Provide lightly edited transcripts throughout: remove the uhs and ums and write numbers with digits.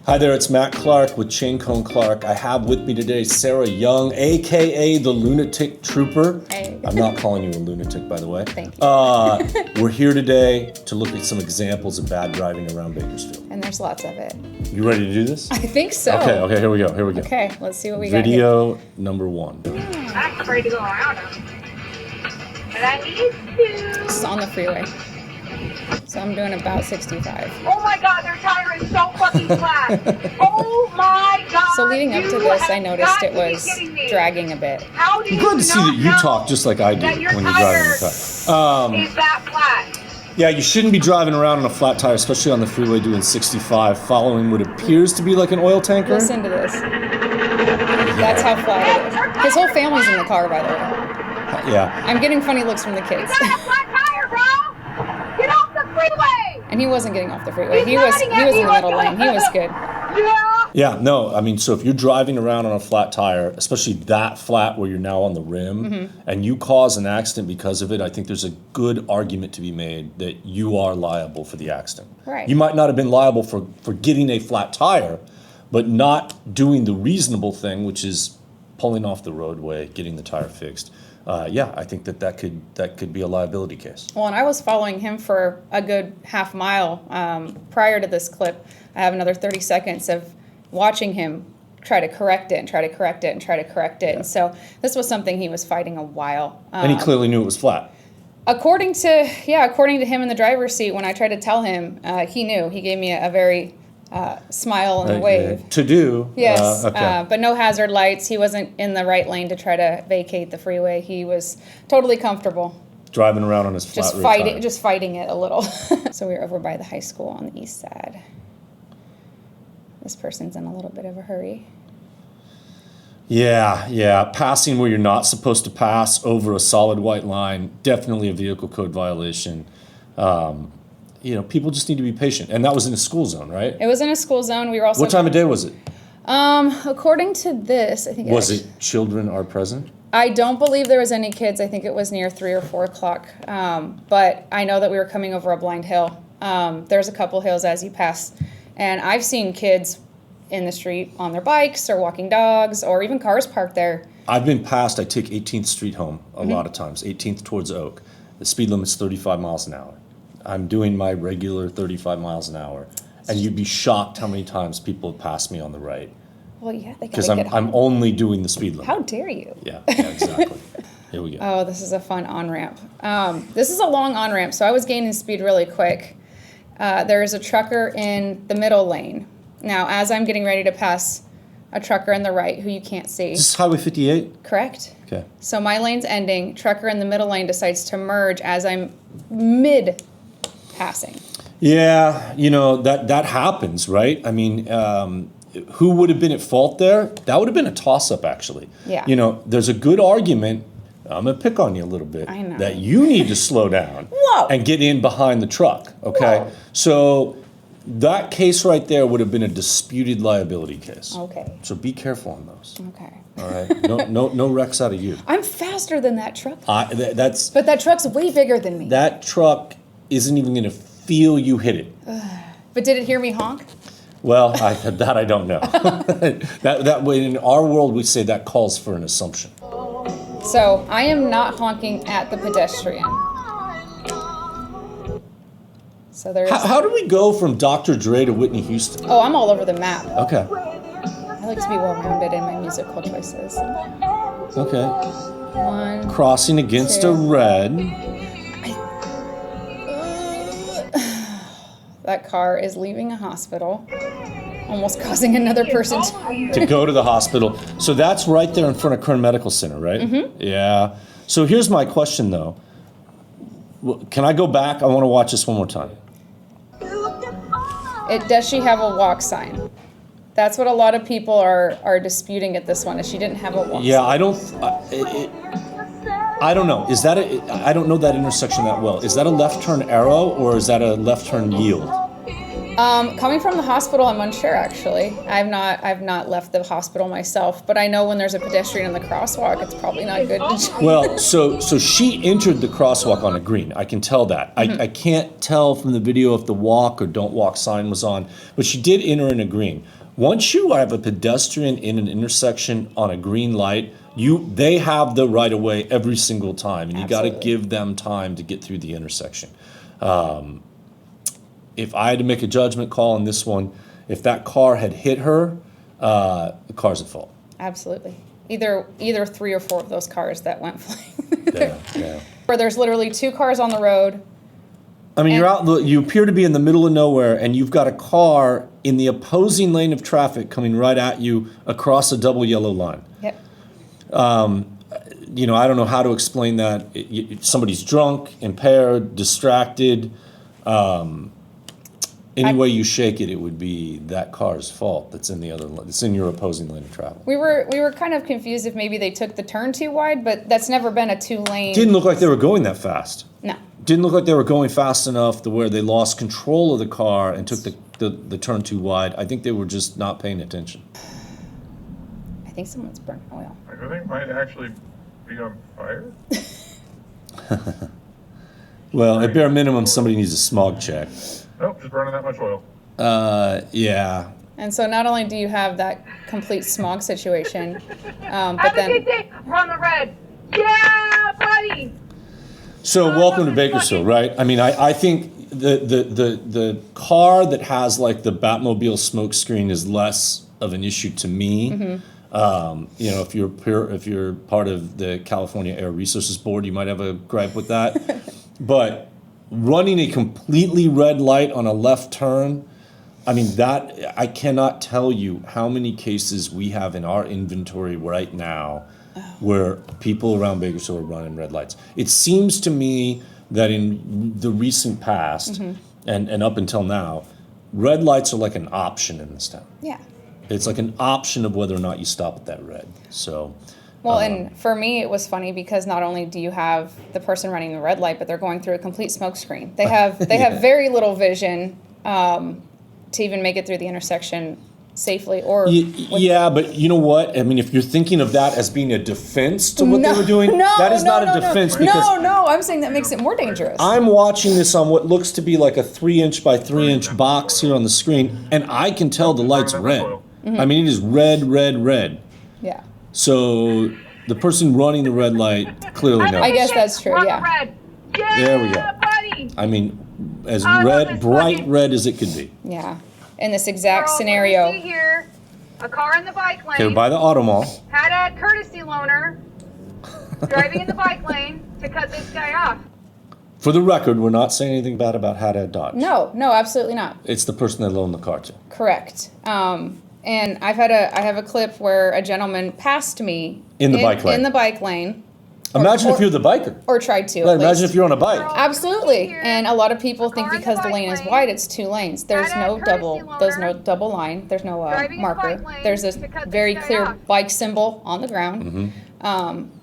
Hi there, it's Matt Clark with Chain Cohn Clark. I have with me today Sarah Young, aka the Lunatic Trooper. Hey. I'm not calling you a lunatic, by the way. Thank you. We're here today to look at some examples of bad driving around Bakersfield. And there's lots of it. You ready to do this? I think so. Okay, here we go. Okay, let's see what we got. Video number 1. I'm afraid to go around them. But I need to. This is on the freeway. So I'm doing about 65. Oh my god, their tire is so fucking flat. Oh my god. So leading up to this, I noticed it was dragging a bit. How do I'm you glad to see that you not talk just like I do that when your you're driving the car. is that flat? Yeah, you shouldn't be driving around on a flat tire, especially on the freeway doing 65, following what appears to be like an oil tanker. Listen to this. That's how flat it is. His whole family's in the car, by the way. Yeah. I'm getting funny looks from the kids. You got a flat tire, bro! Get off the freeway! And he wasn't getting off the freeway. He's He was nodding in at the me middle like- lane. He was good. Yeah! Yeah, no, I mean, so if you're driving around on a flat tire, especially that flat where you're now on the rim, and you cause an accident because of it, I think there's a good argument to be made that you are liable for the accident. Right. You might not have been liable for getting a flat tire, but not doing the reasonable thing, which is pulling off the roadway, getting the tire fixed. Yeah, I think that could be a liability case. Well, and I was following him for a good half mile prior to this clip. I have another 30 seconds of watching him try to correct it and try to correct it and try to correct it. Yeah. And so this was something he was fighting a while. And he clearly knew it was flat. According to him in the driver's seat, when I tried to tell him, he knew. He gave me a very smile and a wave. To do. Yes, Okay. but no hazard lights. He wasn't in the right lane to try to vacate the freeway. He was totally comfortable, Driving around on his flat tire. just fighting it a little. So we were over by the high school on the east side. This person's in a little bit of a hurry. Yeah. Passing where you're not supposed to pass over a solid white line, definitely a vehicle code violation. People just need to be patient. And that was in a school zone, right? It was in a school zone. We were also. What time of day was it? According to this, I think. Was it children are present? I don't believe there was any kids. I think it was near 3 or 4 o'clock. But I know that we were coming over a blind hill. There's a couple hills as you pass. And I've seen kids in the street on their bikes or walking dogs or even cars parked there. I've been past, I take 18th Street home a lot of times, 18th towards Oak. The speed limit's 35 miles an hour. I'm doing my regular 35 miles an hour. And you'd be shocked how many times people have passed me on the right. Well, yeah, they Because gotta get I'm only doing the speed limit. How dare you? Yeah, exactly. Here we go. Oh, this is a fun on-ramp. This is a long on-ramp, so I was gaining speed really quick. There is a trucker in the middle lane. Now, as I'm getting ready to pass a trucker in the right who you can't see. Is this Highway 58? Correct? Okay. So my lane's ending. Trucker in the middle lane decides to merge as I'm mid-passing. Yeah, that happens, right? I mean, who would have been at fault there? That would have been a toss-up, actually. Yeah. There's a good argument, I'm going to pick on you a little bit, I know. that you need to slow down Whoa. and get in behind the truck, okay? Whoa. So that case right there would have been a disputed liability case. Okay. So be careful on those, Okay. all right? No wrecks out of you. I'm faster than that truck. That's But that truck's way bigger than me. That truck isn't even going to feel you hit it. But did it hear me honk? Well, I don't know. that way, in our world, we say that calls for an assumption. So I am not honking at the pedestrian. So there's. How do we go from Dr. Dre to Whitney Houston? Oh, I'm all over the map. Okay. I like to be well-rounded in my musical choices. Okay. One. Crossing against a red. That car is leaving a hospital, almost causing another person To go to the hospital. So that's right there in front of Kern Medical Center, right? Mm-hmm. Yeah. So here's my question, though. Can I go back? I want to watch this one more time. Does she have a walk sign? That's what a lot of people are disputing at this one, is she didn't have a walk Yeah, sign. I don't know. I don't know that intersection that well. Is that a left turn arrow or is that a left turn yield? Coming from the hospital, I'm unsure actually. I've not left the hospital myself, but I know when there's a pedestrian in the crosswalk, it's probably not good to jump. Well, so she entered the crosswalk on a green. I can tell that. I can't tell from the video if the walk or don't walk sign was on, but she did enter in a green. Once you have a pedestrian in an intersection on a green light, they have the right of way every single time, and you got to give them time to get through the intersection. If I had to make a judgment call on this one, if that car had hit her, the car's at fault. Absolutely. Either 3 or 4 of those cars that went flying. Yeah. Where there's literally 2 cars on the road. I mean, you appear to be in the middle of nowhere, and you've got a car in the opposing lane of traffic coming right at you across a double yellow line. Yep. I don't know how to explain that. Somebody's drunk, impaired, distracted. Any way you shake it, it would be that car's fault that's in it's in your opposing lane of travel. We were kind of confused if maybe they took the turn too wide, but that's never been a 2-lane. Didn't look like they were going that fast. No. Didn't look like they were going fast enough to where they lost control of the car and took the turn too wide. I think they were just not paying attention. I think someone's burnt oil. I think it might actually be on fire. Well, at bare minimum, somebody needs a smog check. Nope, just burning that much oil. Yeah. And so not only do you have that complete smog situation, but Have a then good day. We're on the red. Yeah, buddy. So welcome to Bakersfield, right? I mean, I think the car that has like the Batmobile smokescreen is less of an issue to me. If you're part of the California Air Resources Board, you might have a gripe with that. But running a completely red light on a left turn, I mean, I cannot tell you how many cases we have in our inventory right now where people around Bakersfield are running red lights. It seems to me that in the recent past and up until now, red lights are like an option in this town. yeah. It's like an option of whether or not you stop at that red. So, Well, and for me, it was funny because not only do you have the person running the red light, but they're going through a complete smoke screen. They have very little vision to even make it through the intersection safely. Or yeah, but you know what? I mean, if you're thinking of that as being a defense to what they were doing, that is not a defense because no, I'm saying that makes it more dangerous. I'm watching this on what looks to be like a 3-inch by 3-inch box here on the screen, and I can tell the light's red. I mean, it is red, red, red. Yeah. So the person running the red light clearly knows. I guess that's true, We're on yeah. the red. Yeah, There we go. buddy. I mean, as I love red, this bright fucking- red as it could be. Yeah. In this exact Girl, what do we scenario. see here? A car in the bike lane. Okay, by the auto mall. Had a courtesy loaner driving in the bike lane to cut this guy off. For the record, we're not saying anything bad about Haddad Dodge. No, absolutely not. It's the person they loaned the car to. Correct. And I have a clip where a gentleman passed me In the bike lane. In the bike lane. Imagine if or- you're the biker. Or tried to. Right, at imagine least. if you're on a bike. Absolutely. Here, And a lot of people think car in the because the bike lane is lane, wide, it's 2 lanes. There's had a no courtesy there's no loaner, double line. There's no driving in the marker. bike lane There's this to cut this very guy clear off. bike symbol on the ground.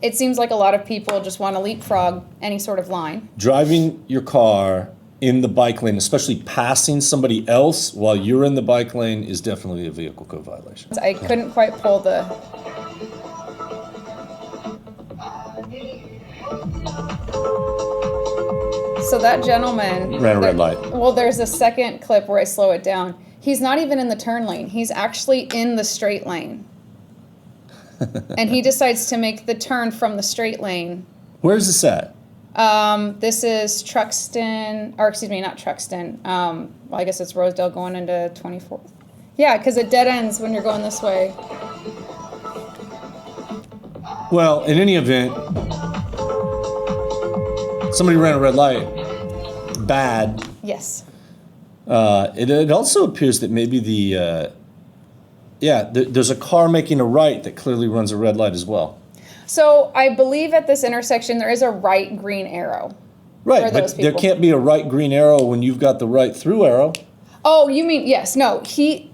It seems like a lot of people just want to leapfrog any sort of line. Driving your car in the bike lane, especially passing somebody else while you're in the bike lane, is definitely a vehicle code violation. I couldn't quite pull the. So that gentleman Ran a red light. Well, there's a second clip where I slow it down. He's not even in the turn lane. He's actually in the straight lane. And he decides to make the turn from the straight lane. Where's this at? This is Truxtun, or excuse me, not Truxtun. Well, I guess it's Rosedale going into 24th. Yeah, because it dead ends when you're going this way. Well, in any event, somebody ran a red light. Bad. Yes. It also appears that maybe there's a car making a right that clearly runs a red light as well. So I believe at this intersection there is a right green arrow. Right, For those but there people. can't be a right green arrow when you've got the right through arrow. Oh, you mean, yes, no,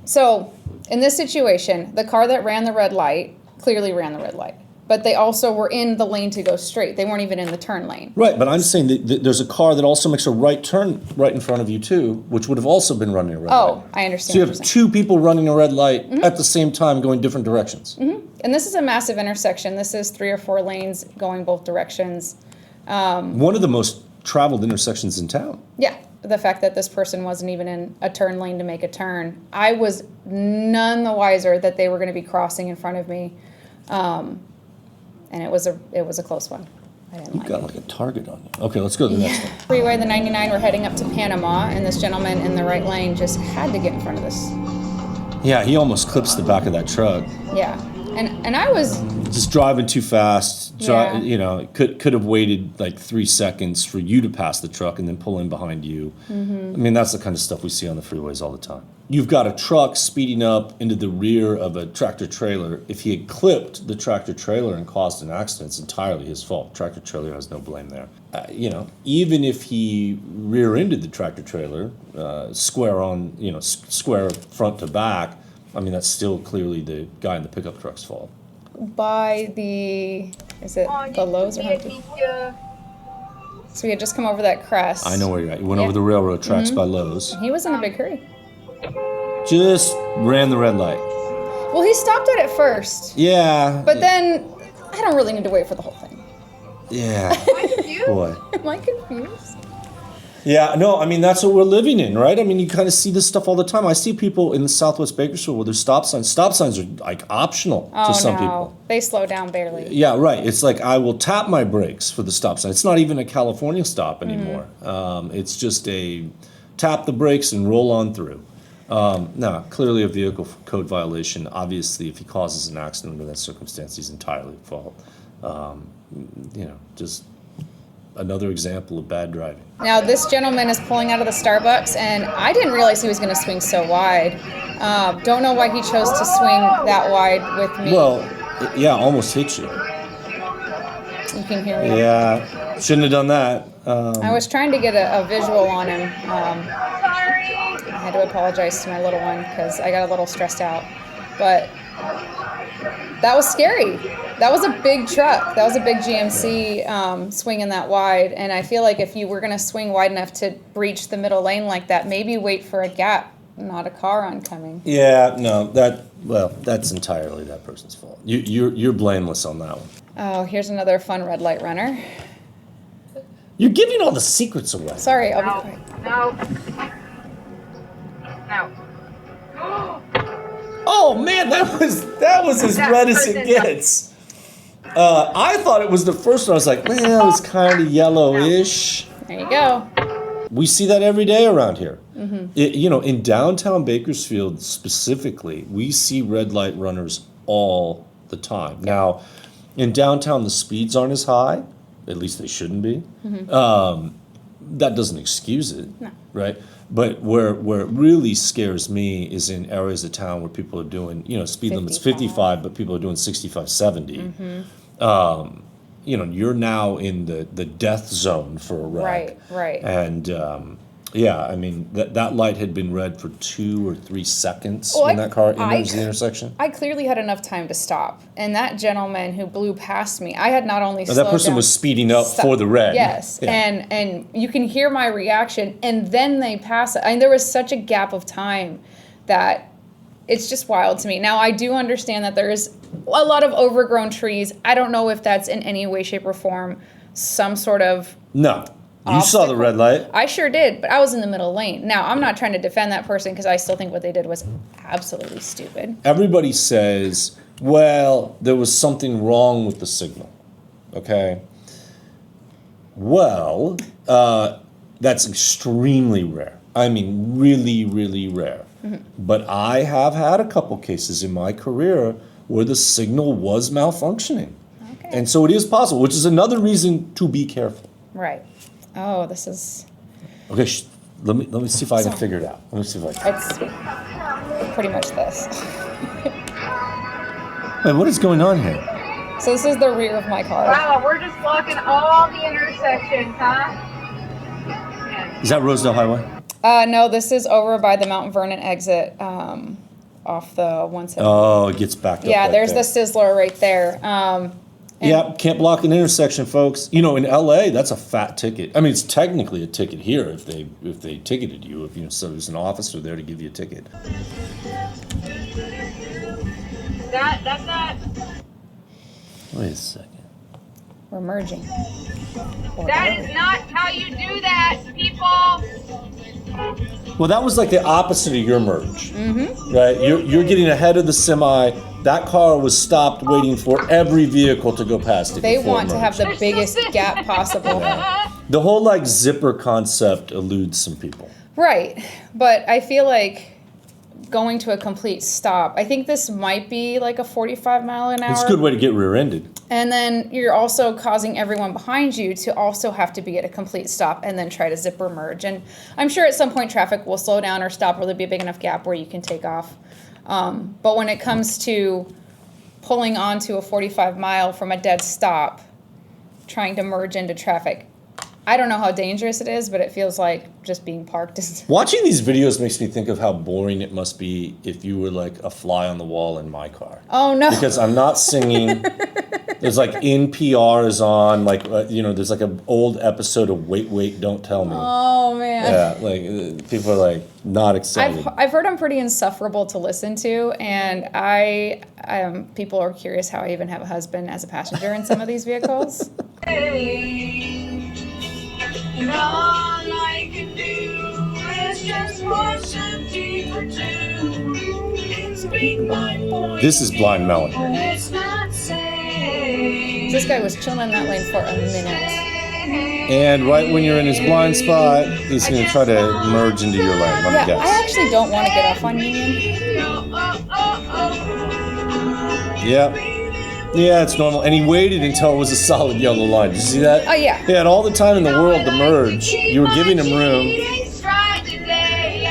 so in this situation, the car that ran the red light clearly ran the red light. but they also were in the lane to go straight. They weren't even in the turn lane. Right, but I'm saying that there's a car that also makes a right turn right in front of you too, which would have also been running a red light. Oh, I understand. So you what have you're saying. two people running a red light at the same time going different directions. And this is a massive intersection. This is 3 or 4 lanes going both directions. One of the most traveled intersections in town. Yeah, the fact that this person wasn't even in a turn lane to make a turn. I was none the wiser that they were going to be crossing in front of me. And it was a close one. I didn't You've like got it. like a target on you. Okay, let's go to the next one. Freeway, the 99, we're heading up to Panama, and this gentleman in the right lane just had to get in front of this. Yeah, he almost clips the back of that truck. Yeah, and I was, Just driving too fast. Yeah. You know, could have waited like 3 seconds for you to pass the truck and then pull in behind you. I mean, that's the kind of stuff we see on the freeways all the time. You've got a truck speeding up into the rear of a tractor trailer. If he had clipped the tractor trailer and caused an accident, it's entirely his fault. Tractor trailer has no blame there. You know, even if he rear-ended the tractor trailer, square on, you know, square front to back, I mean, that's still clearly the guy in the pickup truck's fault. by the, is it the Lowe's or Home Depot? So we had just come over that crest. I know where you're at. You went Yeah. over the railroad tracks by Lowe's. He was in a big hurry. Just ran the red light. Well, he stopped it at first, Yeah. but then I don't really need to wait for the whole thing. Yeah. Boy. Am I confused? Yeah, no, I mean, that's what we're living in, right? I mean, you kind of see this stuff all the time. I see people in the Southwest Bakersfield where there's stop signs. Stop signs are like optional Oh to some no, people. they slow down barely. Yeah, right. It's like I will tap my brakes for the stop sign. It's not even a California stop anymore. It's just a tap the brakes and roll on through. No, clearly a vehicle code violation. Obviously, if he causes an accident under that circumstance, he's entirely at fault. You know, just another example of bad driving. Now this gentleman is pulling out of the Starbucks, and I didn't realize he was going to swing so wide. Don't know why he chose to swing that wide with me. Well, yeah, almost hit you. You can hear me. Yeah, shouldn't have done that. I was trying to get a visual on him. Sorry. I had to apologize to my little one because I got a little stressed out. But that was scary. That was a big truck. That was a big GMC swinging that wide. And I feel like if you were going to swing wide enough to breach the middle lane like that, maybe wait for a gap, not a car oncoming. Yeah, no, that's entirely that person's fault. You're blameless on that one. Oh, here's another fun red light runner. You're giving all the secrets away. Sorry, I'll be No. quiet. No. No. Oh man, that was as That red as it person- gets. I thought it was the first one. I was like, well, it's kind of yellowish. There you go. We see that every day around here. You know, in downtown Bakersfield specifically, we see red light runners all the time. Now, in downtown, the speeds aren't as high. At least they shouldn't be. That doesn't excuse it, right? But where it really scares me is in areas of town where people are doing, you know, speed limit's 55, but people are doing 65, 70. You know, you're now in the death zone for a wreck. Right. And yeah, I mean, that light had been red for 2 or 3 seconds Well, when that car I- enters the intersection. I clearly had enough time to stop. And that gentleman who blew past me, I had not only Now, slowed that person down, was speeding up stop- for the red. Yes, Yeah. and you can hear my reaction, and then they pass it. I mean, there was such a gap of time that it's just wild to me. Now, I do understand that there is a lot of overgrown trees. I don't know if that's in any way, shape, or form some sort of No, you saw the obstacle. red light. I sure did, but I was in the middle lane. Now, I'm not trying to defend that person because I still think what they did was absolutely stupid. Everybody says, well, there was something wrong with the signal. Okay. Well, that's extremely rare. I mean, really, really rare. But I have had a couple cases in my career where the signal was malfunctioning. Okay. And so it is possible, which is another reason to be careful. Right. Oh, this is, Okay, let me see if I can figure it out. Let me see if I can. it's pretty much this. Wait, what is going on here? So this is the rear of my car. Wow, we're just blocking all the intersections, huh? Is that Rosedale Highway? No, this is over by the Mount Vernon exit, off the 170. Oh, it gets backed up. Yeah, right there's there. the Sizzler right there. Yeah, can't block an intersection, folks. You know, in LA, that's a fat ticket. I mean, it's technically a ticket here if they ticketed you. If so there's an officer there to give you a ticket. That's not. Wait a second. We're merging. That is not how you do that, people. Well, that was like the opposite of your merge, right? You're getting ahead of the semi. That car was stopped waiting for every vehicle to go past it. They before want to have merge. the biggest gap possible. The whole like zipper concept eludes some people. Right, but I feel like going to a complete stop. I think this might be like a 45 mile an hour. It's a good way to get rear-ended. And then you're also causing everyone behind you to also have to be at a complete stop and then try to zipper merge. And I'm sure at some point traffic will slow down or stop, or there'll be a big enough gap where you can take off. But when it comes to pulling onto a 45 mile from a dead stop, trying to merge into traffic, I don't know how dangerous it is, but it feels like just being parked is. Watching these videos makes me think of how boring it must be if you were like a fly on the wall in my car. Oh no! Because I'm not singing. There's like NPR is on. Like there's like an old episode of Wait, Don't Tell Me. Oh man! Yeah, like people are like not excited. I've heard I'm pretty insufferable to listen to, and people are curious how I even have a husband as a passenger in some of these vehicles. And all I can do is just watch them deeper too. It's being blind boy. This is Blind Melon. It's not safe. This guy was chilling in that lane for a minute. And right when you're in his blind spot, he's going to try to merge into your lane. Let me Yeah, guess. I actually don't want to get off on Union. Yeah. Yeah, it's normal. And he waited until it was a solid yellow line. Did you see that? Oh, yeah. He had all the time in the world to merge. You were giving him room.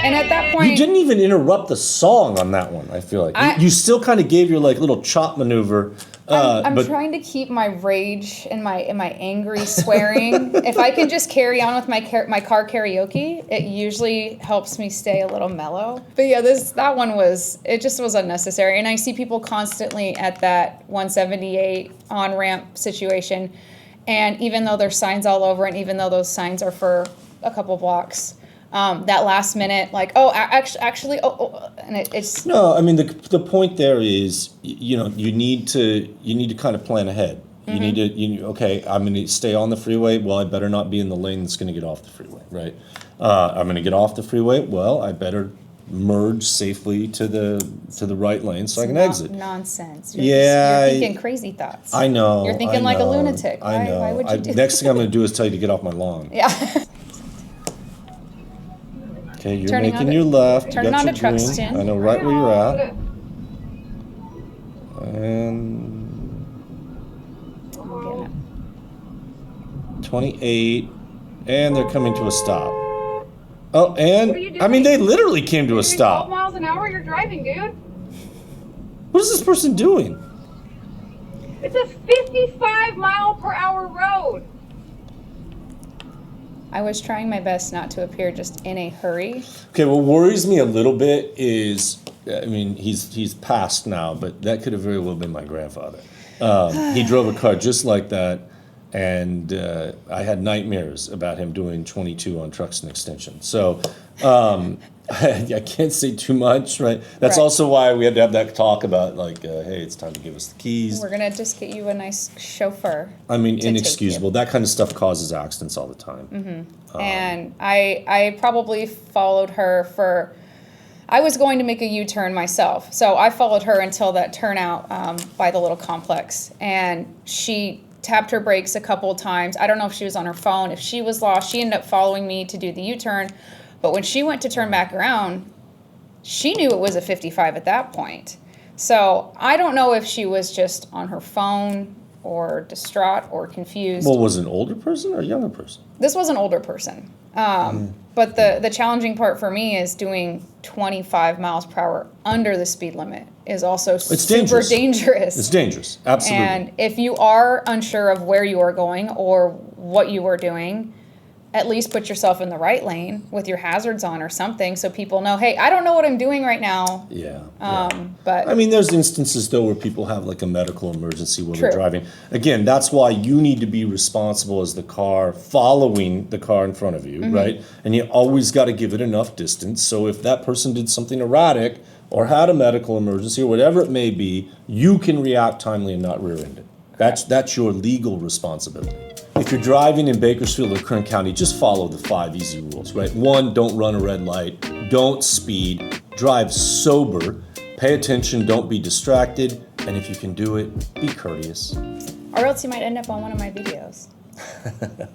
And at that point, You didn't even interrupt the song on that one, I feel like. You still kind of gave your like little chop maneuver. I'm but trying to keep my rage and my angry swearing. If I can just carry on with my car karaoke, it usually helps me stay a little mellow. But yeah, that one was unnecessary. And I see people constantly at that 178 on-ramp situation. And even though there's signs all over, and even though those signs are for a couple blocks, that last minute, like, actually, and it's no. I mean, the point there is, you need to kind of plan ahead. You need to, okay, I'm going to stay on the freeway. Well, I better not be in the lane that's going to get off the freeway, right? I'm going to get off the freeway. Well, I better merge safely to the right lane so I can exit. Nonsense. Yeah, You're thinking crazy thoughts. I know. You're thinking like a lunatic. I know. Why would you do Next thing I'm going to do is tell you to get off my lawn. Yeah. Okay, you're Turning making onto- your left. You turning got onto your green. Truxtun. I know right where you're at. And I'm getting it. 28, and they're coming to a stop. Oh, What are you and doing? I mean, they literally came to a You're doing 12 stop. miles an hour, you're driving, dude. What is this person doing? It's a 55 mile per hour road. I was trying my best not to appear just in a hurry. Okay, what worries me a little bit is, I mean, he's passed now, but that could have very well been my grandfather. He drove a car just like that, and I had nightmares about him doing 22 on Truxtun Extension. So I can't say too much, right? That's Right. also why we had to have that talk about, like, hey, it's time to give us the keys. We're gonna just get you a nice chauffeur. I mean, to take inexcusable. That kind of stuff causes accidents all the time. And I probably followed her I was going to make a U-turn myself. So I followed her until that turnout by the little complex. And she tapped her brakes a couple of times. I don't know if she was on her phone. If she was lost, she ended up following me to do the U-turn. But when she went to turn back around, she knew it was a 55 at that point. So I don't know if she was just on her phone or distraught or confused. Well, was it an older person or a younger person? This was an older person. But the challenging part for me is doing 25 miles per hour under the speed limit is also super dangerous. It's dangerous, absolutely. And if you are unsure of where you are going or what you are doing, at least put yourself in the right lane with your hazards on or something, so people know, hey, I don't know what I'm doing right now. Yeah. But I mean, there's instances though where people have like a medical emergency while they're True. driving. Again, that's why you need to be responsible as the car following the car in front of you, right? And you always got to give it enough distance. So if that person did something erratic or had a medical emergency or whatever it may be, you can react timely and not rear-end it. That's your legal responsibility. If you're driving in Bakersfield or Kern County, just follow the 5 easy rules, right? 1, don't run a red light, don't speed, drive sober, pay attention, don't be distracted, and if you can do it, be courteous. or else you might end up on one of my videos.